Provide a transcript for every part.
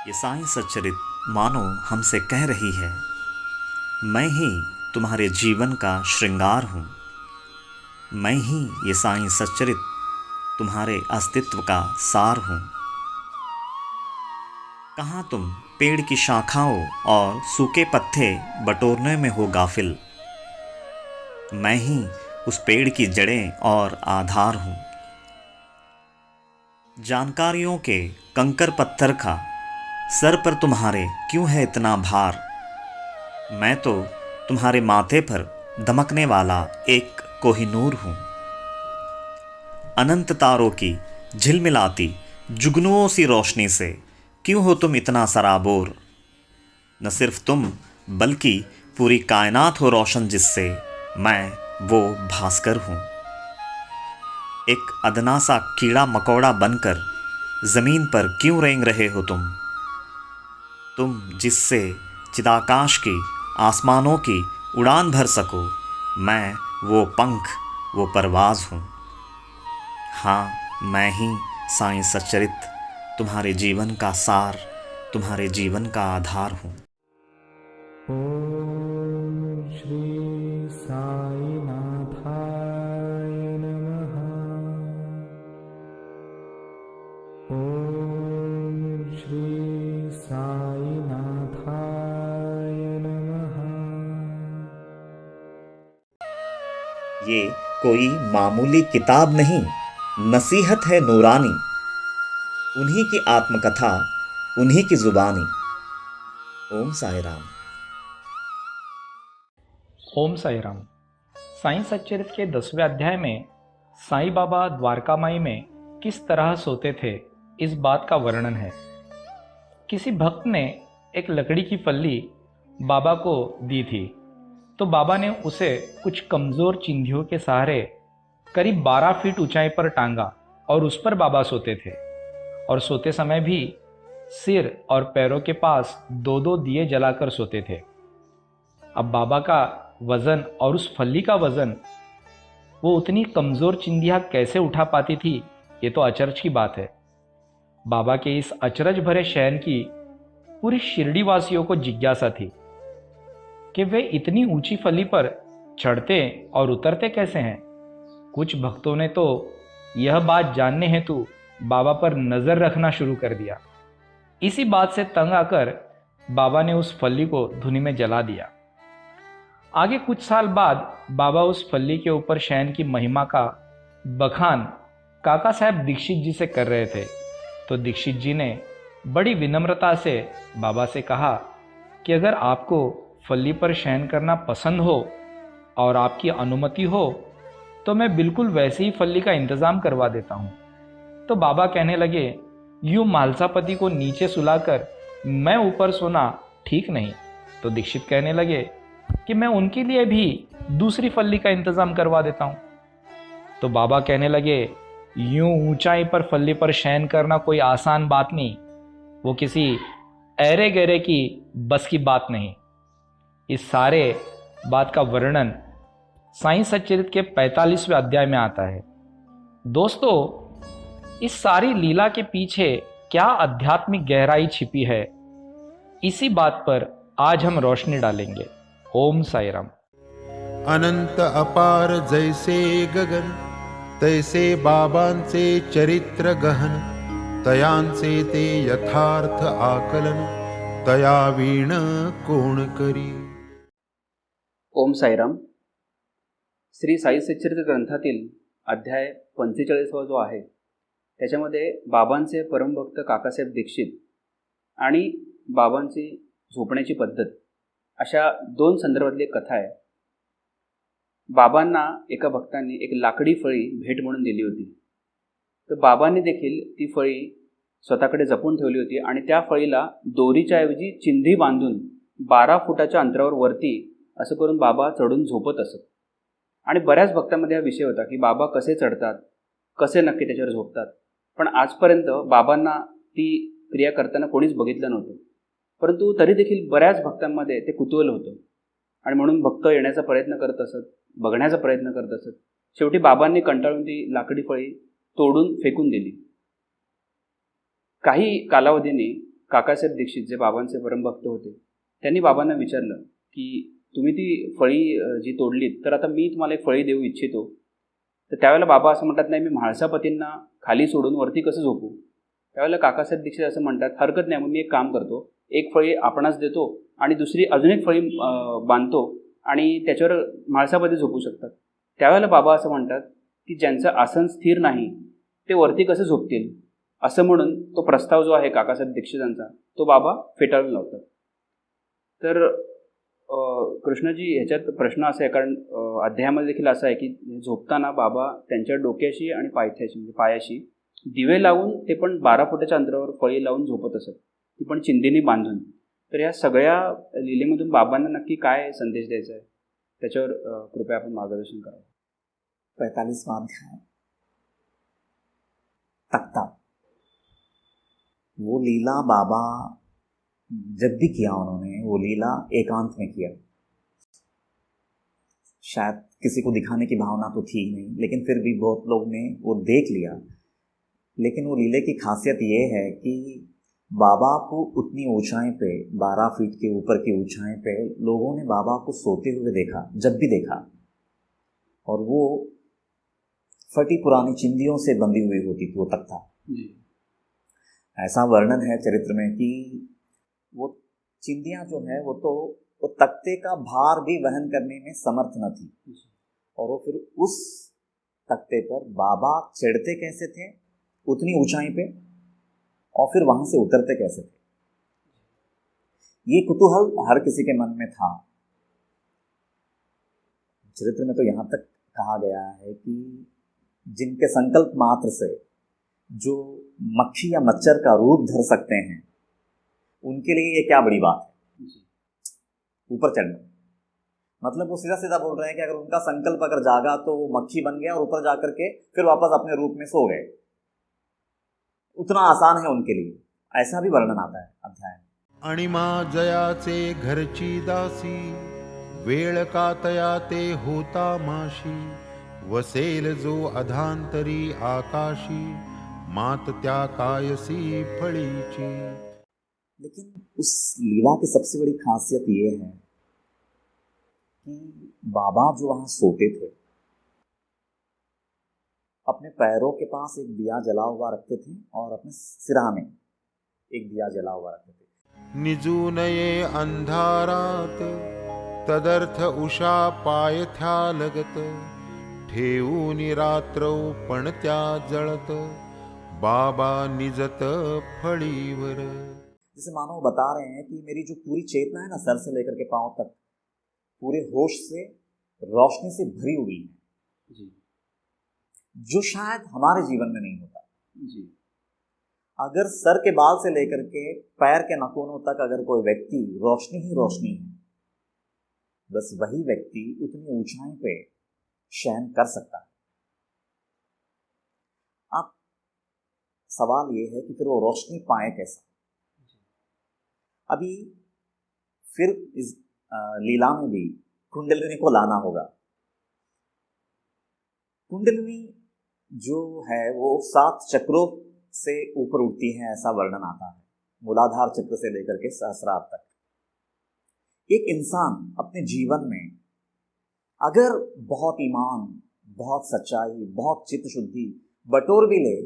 ये साईं सच्चरित मानो हमसे कह रही है, मैं ही तुम्हारे जीवन का श्रृंगार हूँ। मैं ही ये साईं सच्चरित तुम्हारे अस्तित्व का सार हूँ। कहाँ तुम पेड़ की शाखाओं और सूखे पत्ते बटोरने में हो गाफिल। मैं ही उस पेड़ की जड़ें और आधार हूँ। जानकारियों के कंकर पत्थर का सर पर तुम्हारे क्यों है इतना भार। मैं तो तुम्हारे माथे पर दमकने वाला एक कोहिनूर हूँ। अनंत तारों की झिलमिलाती जुगनुओं सी रोशनी से क्यों हो तुम इतना सराबोर। न सिर्फ तुम बल्कि पूरी कायनात हो रोशन जिससे मैं वो भास्कर हूँ। एक अदना सा कीड़ा मकोड़ा बनकर ज़मीन पर क्यों रेंग रहे हो तुम जिससे चिदाकाश की आसमानों की उड़ान भर सको। मैं वो पंख वो परवाज़ हूँ। हाँ, मैं ही साईं सच्चरित तुम्हारे जीवन का सार, तुम्हारे जीवन का आधार हूँ। ओम श्री साईनाथाय नमः। ओम श्री साईनाथाय नमः। ये कोई मामूली किताब नहीं, नसीहत है नूरानी। उन्हीं की आत्मकथा, उन्हीं की जुबानी। ओम साई राम। ओम साई राम। साईं सच्चरित के 10वें अध्याय में साईं बाबा द्वारका माई में किस तरह सोते थे, इस बात का वर्णन है। किसी भक्त ने एक लकड़ी की फल्ली बाबा को दी थी, तो बाबा ने उसे कुछ कमज़ोर चिंधियों के सहारे करीब 12 फीट ऊंचाई पर टांगा और उस पर बाबा सोते थे। और सोते समय भी सिर और पैरों के पास 2-2 दिए जलाकर सोते थे। अब बाबा का वजन और उस फल्ली का वजन वो उतनी कमज़ोर चिंदिया कैसे उठा पाती थी, ये तो अचरज की बात है। बाबा के इस अचरज भरे शयन की पूरी शिरडी वासियों को जिज्ञासा थी कि वे इतनी ऊंची फली पर चढ़ते और उतरते कैसे हैं। कुछ भक्तों ने तो यह बात जानने हेतु बाबा पर नज़र रखना शुरू कर दिया। इसी बात से तंग आकर बाबा ने उस फल्ली को धुनी में जला दिया। आगे कुछ साल बाद बाबा उस फल्ली के ऊपर शयन की महिमा का बखान काका साहब दीक्षित जी से कर रहे थे, तो दीक्षित जी ने बड़ी विनम्रता से बाबा से कहा कि अगर आपको फल्ली पर शयन करना पसंद हो और आपकी अनुमति हो तो मैं बिल्कुल वैसी ही फल्ली का इंतज़ाम करवा देता हूँ। तो बाबा कहने लगे, यूँ मालसापति को नीचे सुलाकर मैं ऊपर सोना ठीक नहीं। तो दीक्षित कहने लगे कि मैं उनके लिए भी दूसरी फल्ली का इंतज़ाम करवा देता हूँ। तो बाबा कहने लगे, यूँ ऊंचाई पर फल्ली पर शयन करना कोई आसान बात नहीं, वो किसी ऐरे गहरे की बस की बात नहीं। इस सारे बात का वर्णन साईं सच्चरित के 45वें अध्याय में आता है। दोस्तों, इस सारी लीला के पीछे क्या आध्यात्मिक गहराई छिपी है, इसी बात पर आज हम रोशनी डालेंगे। ओम साई राम। अनंत अपार जैसे गगन, तैसे बाबांचे चरित्र गहन, तयांचे ते यथार्थ आकलन, तया वीण कोण करी। ओम साईराम। श्री साई सच्चरित ग्रंथातील अध्याय 45 जो आहे त्याच्यामध्ये बाबांचे परमभक्त काकासाहेब दीक्षित आणि बाबांची झोपण्याची पद्धत अशा 2 संदर्भातली कथा आहे। बाबांना एका भक्तांनी एक लाकडी फळी भेट म्हणून दिली होती, तर बाबांनी देखील ती फळी स्वतःकडे जपून ठेवली होती आणि त्या फळीला दोरीच्या ऐवजी चिंधी बांधून 12 फुटाच्या अंतरावर वरती असं करून बाबा चढून झोपत असत। आणि बऱ्याच भक्तांमध्ये हा विषय होता की बाबा कसे चढतात, कसे नक्की त्याच्यावर झोपतात, पण आजपर्यंत बाबांना ती क्रिया करताना कोणीच बघितलं नव्हतं। परंतु तरी देखील बऱ्याच भक्तांमध्ये ते कुतूहल होतं आणि म्हणून भक्त येण्याचा प्रयत्न करत असत, बघण्याचा प्रयत्न करत असत। शेवटी बाबांनी कंटाळून ती लाकडी फळी तोडून फेकून दिली। काही कालावधीने काकासाहेब दीक्षित जे बाबांचे परमभक्त होते, त्यांनी बाबांना विचारलं की तुम्ही ती फळी जी तोडलीत, तर आता मी तुम्हाला एक फळी देऊ इच्छितो. तर त्यावेळेला बाबा असं म्हणतात, नाही मी म्हाळसापतींना खाली सोडून वरती कसं झोपू. त्यावेळेला काकासाहेब दीक्षित असं म्हणतात, हरकत नाही, मग मी एक काम करतो, एक फळी आपणास देतो आणि दुसरी अजून एक फळी बांधतो आणि त्याच्यावर म्हाळसापती झोपू शकतात. त्यावेळेला बाबा असं म्हणतात की ज्यांचं आसन स्थिर नाही ते वरती कसं झोपतील, असं म्हणून तो प्रस्ताव जो आहे काकासाहेब दीक्षितांचा तो बाबा फेटाळून लावतात. तर कृष्णजी, ह्याच्यात प्रश्न असा आहे, कारण अध्यायामध्ये देखील असं आहे की झोपताना बाबा त्यांच्या डोक्याशी आणि पायथ्याशी म्हणजे पायाशी दिवे लावून, ते पण 12 फुटाच्या अंतरावर फळी लावून झोपत असत, ती पण चिंधीने बांधून. तर ह्या सगळ्या लीलेमधून बाबांना नक्की काय संदेश द्यायचा आहे, त्याच्यावर कृपया आपण मार्गदर्शन करावं. 45वां अध्याय तख्ता। वो लीला बाबा जब भी किया उन्होंने, वो लीला एकांत में किया। शायद किसी को दिखाने की भावना तो थी नहीं, लेकिन फिर भी बहुत लोग ने वो देख लिया। लेकिन वो लीले की खासियत ये है कि बाबा को उतनी ऊंचाई पे, 12 फीट के ऊपर की ऊंचाई पे लोगों ने बाबा को सोते हुए देखा, जब भी देखा, और वो फटी पुरानी चिंदियों से बंधी हुई होती थी वो तख्ता। ऐसा वर्णन है चरित्र में कि वो चिंदियां जो है वो तख्ते का भार भी वहन करने में समर्थ न थी, और वो फिर उस तख्ते पर बाबा चढ़ते कैसे थे उतनी ऊंचाई पे, और फिर वहां से उतरते कैसे थे, ये कुतूहल हर किसी के मन में था। चरित्र में तो यहाँ तक कहा गया है कि जिनके संकल्प मात्र से जो मक्खी या मच्छर का रूप धर सकते हैं, उनके लिए ये क्या बड़ी बात है ऊपर चढ़ना। मतलब वो सीधा सीधा बोल रहे हैं कि अगर उनका संकल्प अगर जागा तो वो मक्खी बन गया और ऊपर जाकर के फिर वापस अपने रूप में सो गए, उतना आसान है उनके लिए, ऐसा भी वर्णन आता है अध्याय में। अणिमा जयाचे घरची दासी, वेळ का तया ते होता माशी, वसेल जो अधांतरी आकाशी, मात त्या कायसी फळीची। लेकिन उस लीला की सबसे बड़ी खासियत ये है कि बाबा जो वहां सोते थे, अपने पैरों के पास एक दिया जला हुआ रखते थे और अपने सिरा में एक दिया जला हुआ रखते थे। निजूनये अंधारात, तदर्थ उषा पायथ्या लगत, ठेवूनी रात्रौ पणत्या जळत, बाबा निजत फळीवर। जैसे मानो बता रहे हैं कि मेरी जो पूरी चेतना है ना, सर से लेकर के पांव तक पूरे होश से, रोशनी से भरी हुई है जी, जो शायद हमारे जीवन में नहीं होता जी। अगर सर के बाल से लेकर के पैर के नाखूनों तक अगर कोई व्यक्ति रोशनी ही रोशनी है, बस वही व्यक्ति उतनी ऊंचाई पे शयन कर सकता है। अब सवाल ये है कि फिर वो रोशनी पाए कैसा। अभी फिर इस लीला में भी कुंडलिनी को लाना होगा। कुंडलिनी जो है वो 7 चक्रों से ऊपर उठती है, ऐसा वर्णन आता है, मूलाधार चक्र से लेकर के सहस्रार तक। एक इंसान अपने जीवन में अगर बहुत ईमान, बहुत सच्चाई, बहुत चित्त शुद्धि बटोर भी ले,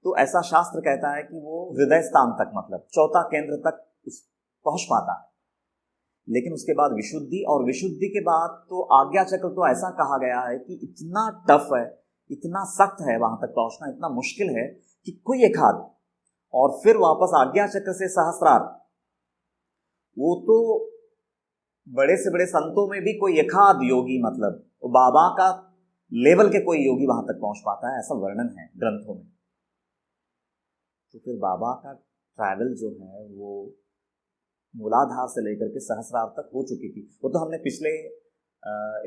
तो ऐसा शास्त्र कहता है कि वो हृदय स्थान तक, मतलब 4था केंद्र तक पहुंच पाता है। लेकिन उसके बाद विशुद्धि, और विशुद्धि के बाद तो आज्ञा चक्र तो ऐसा कहा गया है कि इतना टफ है, इतना सख्त है, वहां तक पहुंचना इतना मुश्किल है कि कोई एक हाथ, और फिर वापस आज्ञा चक्र से सहस्रार, वो तो बड़े से बड़े संतों में भी कोई एकाध योगी, मतलब बाबा का लेवल के कोई योगी वहां तक पहुंच पाता है, ऐसा वर्णन है ग्रंथों में। तो फिर बाबा का ट्रैवल जो है वो मूलाधार से लेकर के सहस्रार तक हो चुकी थी। वो तो हमने पिछले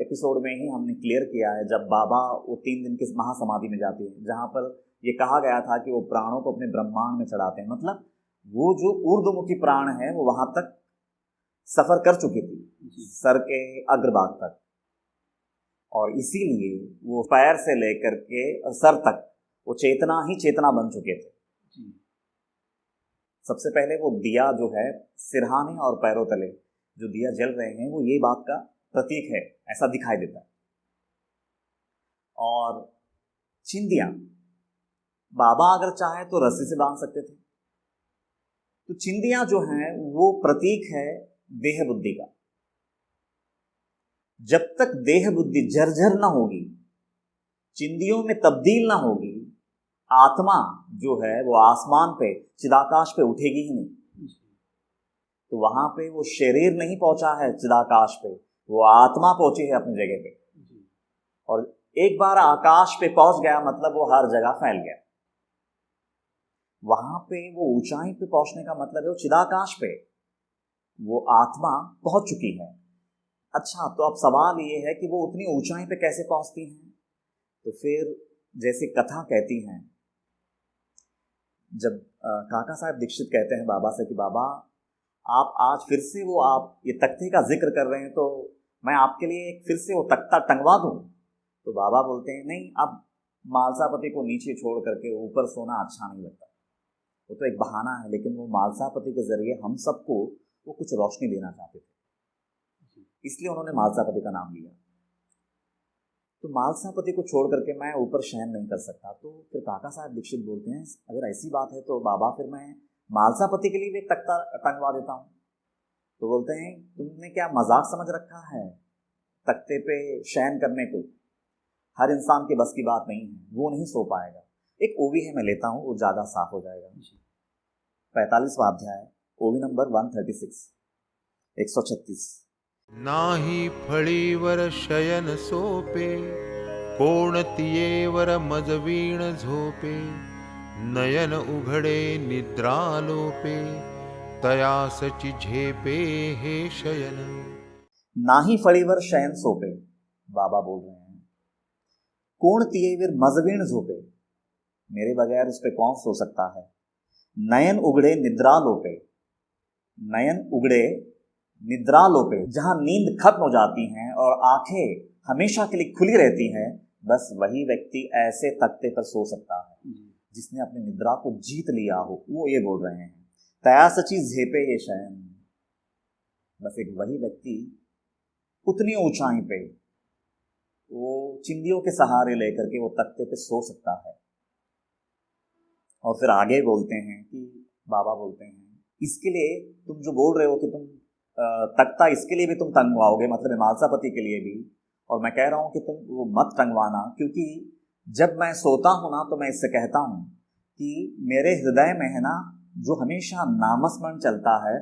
एपिसोड में ही हमने क्लियर किया है, जब बाबा वो 3 दिन की महासमाधि में जाते हैं, जहां पर ये कहा गया था कि वो प्राणों को अपने ब्रह्मांड में चढ़ाते हैं। मतलब वो जो ऊर्ध्वमुखी प्राण है वो वहां तक सफर कर चुकी थी, सर के अग्रभाग तक, और इसीलिए वो पैर से लेकर के सर तक वो चेतना ही चेतना बन चुके थे। सबसे पहले वो दिया जो है सिरहाने और पैरों तले जो दिया जल रहे हैं वो ये बात का प्रतीक है, ऐसा दिखाई देता है। और चिंदियां बाबा अगर चाहे तो रस्सी से बांध सकते थे। तो चिंदियां जो हैं वो प्रतीक है देह बुद्धि का। जब तक देह बुद्धि जर्जर ना होगी, चिंदियों में तब्दील ना होगी, आत्मा जो है वो आसमान पे चिदाकाश पे उठेगी ही नहीं। तो वहां पे वो शरीर नहीं पहुंचा है चिदाकाश पे, वो आत्मा पहुंची है अपनी जगह पे। और एक बार आकाश पे पहुंच गया मतलब वो हर जगह फैल गया। वहां पे वो ऊंचाई पे पहुंचने का मतलब है वो चिदाकाश पे वो आत्मा पहुंच चुकी है। अच्छा, तो अब सवाल ये है कि वो उतनी ऊंचाई पे कैसे पहुंचती हैं? तो फिर जैसे कथा कहती हैं, जब काका साहब दीक्षित कहते हैं बाबा से कि बाबा आप आज फिर से वो आप ये तख्ते का जिक्र कर रहे हैं तो मैं आपके लिए एक फिर से वो तख्ता टंगवा दूं। तो बाबा बोलते हैं नहीं, अब मालसापति को नीचे छोड़ करके ऊपर सोना अच्छा नहीं लगता, वो तो एक बहाना है। लेकिन वो मालसापति के जरिए हम सबको वो कुछ रोशनी देना चाहते थे, इसलिए उन्होंने मालसापति का नाम लिया। तो मालसापति को छोड़ करके मैं ऊपर शयन नहीं कर सकता। तो फिर काका साहब दीक्षित बोलते हैं अगर ऐसी बात है तो बाबा फिर मैं मालसापति के लिए भी एक तख्ता टंगवा देता हूँ। तो बोलते हैं तुमने क्या मजाक समझ रखा है तख्ते पे शयन करने को? हर इंसान के बस की बात नहीं है, वो नहीं सो पाएगा। एक ओवी है, मैं लेता हूँ, वो ज़्यादा साफ हो जाएगा। 45वां अध्याय, ओवी नंबर 136, 136। नाही फळीवर शयन सोपे, कोणतीयेवर मजवीण झोपे, नयन उघडे निद्रालोपे, तयासची झेपे हे शयन। नाही फळीवर शयन सोपे, बाबा बोल रहे हैं, कोणतीयेवर मजवीण झोपे, मेरे बगैर उस पर कौन सो सकता है। नयन उगड़े निद्रालोपे, नयन उगड़े निद्रालोपे, जहां नींद खत्म हो जाती है और आंखें हमेशा के लिए खुली रहती हैं, बस वही व्यक्ति ऐसे तख्ते पर सो सकता है जिसने अपनी निद्रा को जीत लिया हो। वो ये बोल रहे हैं तया सची झेपे ये शयन, बस एक वही व्यक्ति उतनी ऊंचाई पे वो चिंदियों के सहारे लेकर के वो तख्ते पे सो सकता है। और फिर आगे बोलते हैं कि बाबा बोलते हैं इसके लिए तुम जो बोल रहे हो कि तुम तख्ता इसके लिए भी तुम टंगवाओगे, मतलब मालसापति के लिए भी, और मैं कह रहा हूँ कि तुम वो मत टंगवाना, क्योंकि जब मैं सोता हूँ ना तो मैं इससे कहता हूँ कि मेरे हृदय में है ना जो हमेशा नामस्मरण चलता है,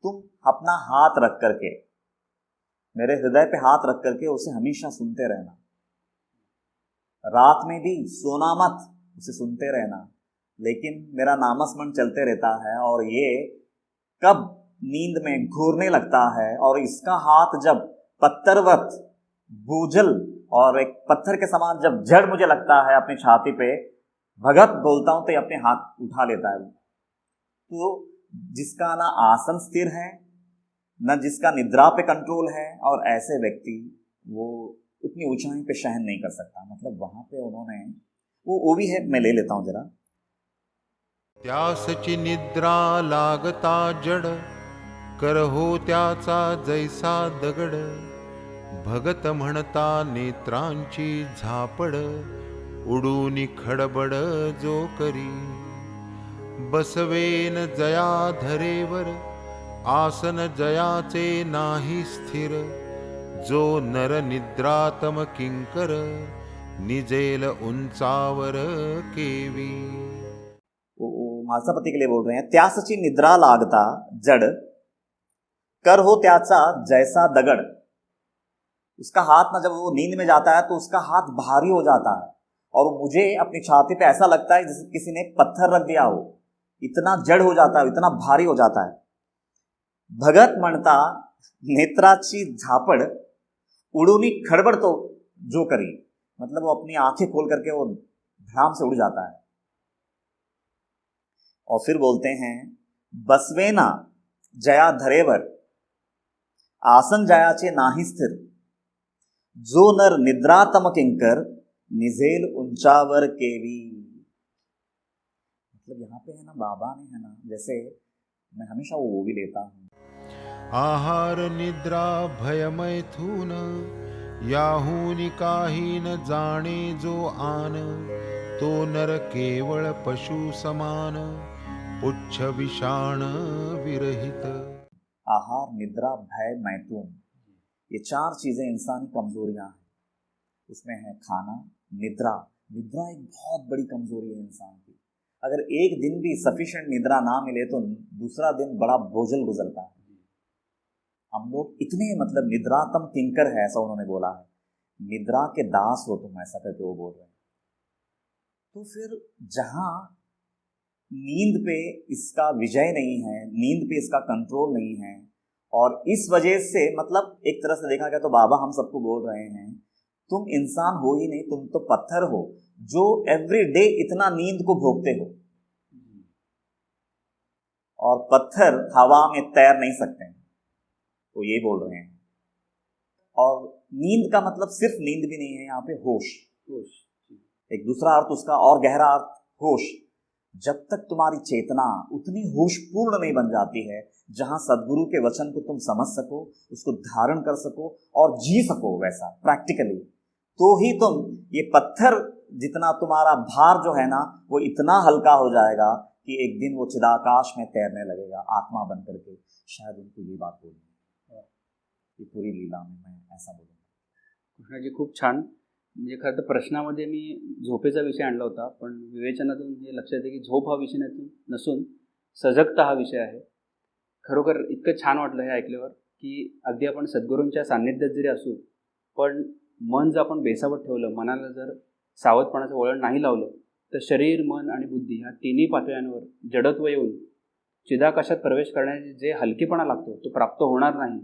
तुम अपना हाथ रख करके मेरे हृदय पे हाथ रख करके उसे हमेशा सुनते रहना। रात में भी सोना मत, उसे सुनते रहना, लेकिन मेरा नामस्मरण चलते रहता है और ये कब नींद में घूरने लगता है और इसका हाथ जब पत्थरवत बोझल और एक पत्थर के समान जब जड़ मुझे लगता है अपनी छाती पे, भगत बोलता हूं तो ये अपने हाथ उठा लेता है। तो जिसका ना आसन स्थिर है न जिसका निद्रा पे कंट्रोल है, और ऐसे व्यक्ति वो उतनी ऊंचाई पे शयन नहीं कर सकता। मतलब वहां पे उन्होंने वो भी है, मैं ले लेता हूं जरा। त्यासची निद्रा लागता जड, करहो त्याचा जैसा दगड, भगत म्हणता नेत्रांची झापड, उडूनी खडबड जो करी, बसवेन जया धरेवर, आसन जयाचे नाही स्थिर, जो नर निद्रातम किंकर, निजेल उंचावर केवी। मालसापति के लिए बोल रहे हैं त्यासची निद्रा लागता जड, कर हो त्याचा जैसा दगड़। उसका हाथ ना जब वो नींद में जाता है तो उसका हाथ भारी हो जाता है और मुझे अपनी छाती पे ऐसा लगता है जैसे किसी ने पत्थर रख दिया हो, इतना जड़ हो जाता है, इतना भारी हो जाता है। भगत म्हणता नेत्राची झापड़, उड़ूनी खड़बड़ तो जो करी, मतलब वो अपनी आंखें खोल करके वो भ्राम से उड़ जाता है। और फिर बोलते हैं बसवेना जया धरेवर, आसन जयाचे नाही स्थिर, जो नर निद्रातम किंकर, निझेल उंचावर केवी। मतलब यहाँ पे है ना, बाबा ने है ना, जैसे मैं हमेशा वो भी लेता हूँ, आहार निद्रा भय मैथुन, याहुनी काही न जाणे जो आन, तो नर केवळ पशु समान, पुच्छ विषाण विरहित। आहार, निद्रा, भय, मैथुन, ये 4 चीजें इंसानी कमजोरियां हैं। उसमें है खाना, निद्रा। निद्रा एक बहुत बड़ी कमजोरी है इंसान की। अगर एक दिन भी सफिशिएंट निद्रा ना मिले तो दूसरा दिन बड़ा बोझल गुजरता है। हम लोग इतने मतलब निद्रातम किंकर है, ऐसा उन्होंने बोला है, निद्रा के दास हो तुम, ऐसा करके वो बोल रहे हैं। तो फिर जहां नींद पे इसका विजय नहीं है, नींद पे इसका कंट्रोल नहीं है, और इस वजह से मतलब एक तरह से देखा गया तो बाबा हम सबको बोल रहे हैं, तुम इंसान हो ही नहीं, तुम तो पत्थर हो जो एवरी डे इतना नींद को भोगते हो। और पत्थर हवा में तैर नहीं सकते हैं, तो ये बोल रहे हैं। और नींद का मतलब सिर्फ नींद भी नहीं है, यहाँ पे होश। एक दूसरा अर्थ उसका और गहरा अर्थ होश। जब तक तुम्हारी चेतना उतनी होशपूर्ण नहीं बन जाती है जहां सदगुरु के वचन को तुम समझ सको, उसको धारण कर सको और जी सको वैसा प्रैक्टिकली, तो ही तुम ये पत्थर जितना तुम्हारा भार जो है ना वो इतना हल्का हो जाएगा कि एक दिन वो चिदाकाश में तैरने लगेगा आत्मा बन करके। शायद उनको ये बात बोलनी, ये पूरी लीला में मैं ऐसा बोलूँगा। कृष्णाजी खूप छान. म्हणजे खरं तर प्रश्नामध्ये मी झोपेचा विषय आणला होता, पण विवेचनातून हे लक्षात येते की झोप हा विषय नसून सजगता हा विषय आहे. खरोखर इतकं छान वाटलं हे ऐकल्यावर की अगदी आपण सद्गुरूंच्या सान्निध्यात जरी असू, पण मन जर आपण बेसावत ठेवलं, मनाला जर सावधपणाचं वळण नाही लावलं, तर शरीर, मन आणि बुद्धी ह्या तिन्ही पातळ्यांवर जडत्व येऊन चिदाकाशात प्रवेश करण्याचे जे हलकेपणा लागतो तो प्राप्त होणार नाही.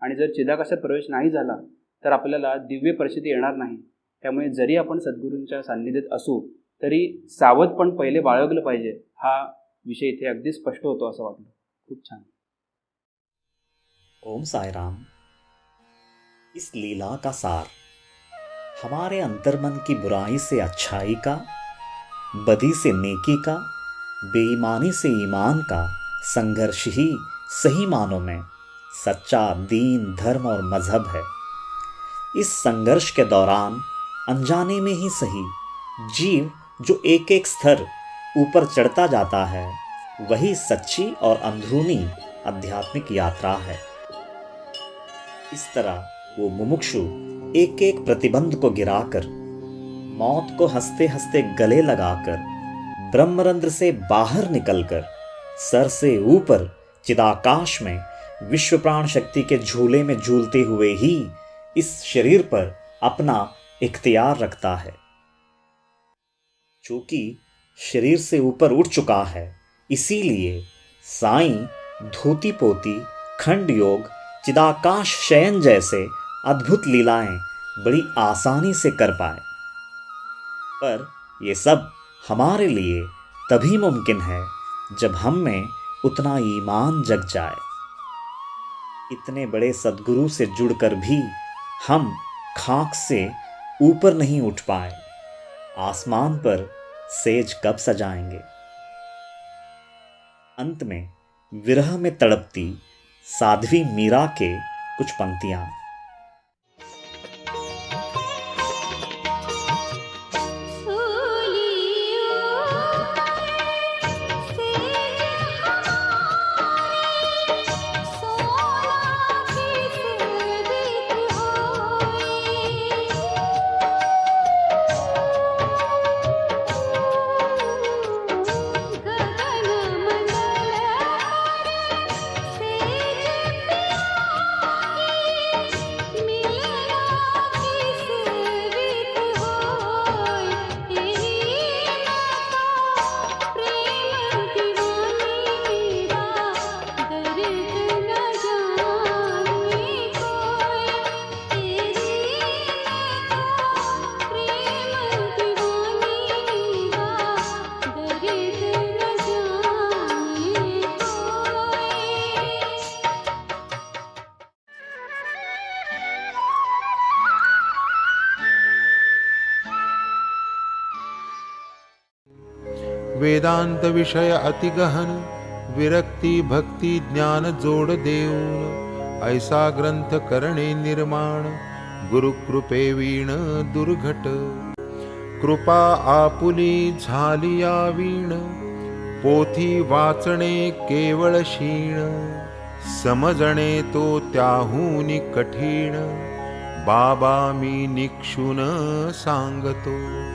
आणि जर चिदाकाशात प्रवेश नाही झाला तर आपल्याला दिव्य परिस्थिती येणार नाही. त्यामुळे जरी आपण सद्गुरूंच्या सान्निध्यात असू तरी सावधपण पहिले बाळगलं पाहिजे, हा विषय इथे अगदी स्पष्ट होतो असं वाटलं. खूप छान. ओम साई राम. इस लीला का सार हमारे अंतर्मन की बुराई से अच्छाई का, बदी से नेकी का, बेईमानी से ईमान का संघर्ष ही सही मानों में सच्चा दीन, धर्म और मजहब है. इस संघर्ष के दौरान अनजाने में ही सही जीव जो एक एक स्तर ऊपर चढ़ता जाता है, वही सच्ची और अंदरूनी आध्यात्मिक यात्रा है. इस तरह वो मुमुक्षु एक एक प्रतिबंध को गिराकर, मौत को हंसते हंसते गले लगाकर, ब्रह्मरंध्र से बाहर निकलकर सर से ऊपर चिदाकाश में विश्व प्राण शक्ति के झूले में झूलते हुए ही इस शरीर पर अपना इख्तियार रखता है. चूंकि शरीर से ऊपर उठ चुका है, इसीलिए साईं धोती पोती, खंड योग, चिदाकाश शयन जैसे अद्भुत लीलाएं बड़ी आसानी से कर पाए. पर ये सब हमारे लिए तभी मुमकिन है जब हम में उतना ईमान जग जाए. इतने बड़े सद्गुरु से जुड़कर भी हम खाक से ऊपर नहीं उठ पाए. आसमान पर सेज कब सजाएंगे. अंत में विरह में तड़पती साध्वी मीरा के कुछ पंक्तियां. वेदांत विषय अति गहन, विरक्ती भक्ती ज्ञान जोड देऊन, ऐसा ग्रंथ करणे निर्माण, गुरुकृपे वीण दुर्घट, कृपा आपुली झाली या वीण, पोथी वाचणे केवळ क्षीण, समजणे तो त्याहूनी कठीण, बाबा मी निक्षून सांगतो.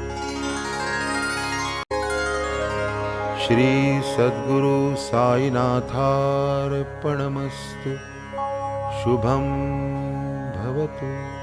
श्री सद्गुरु साईनाथार्पणमस्तु. शुभं भवतु.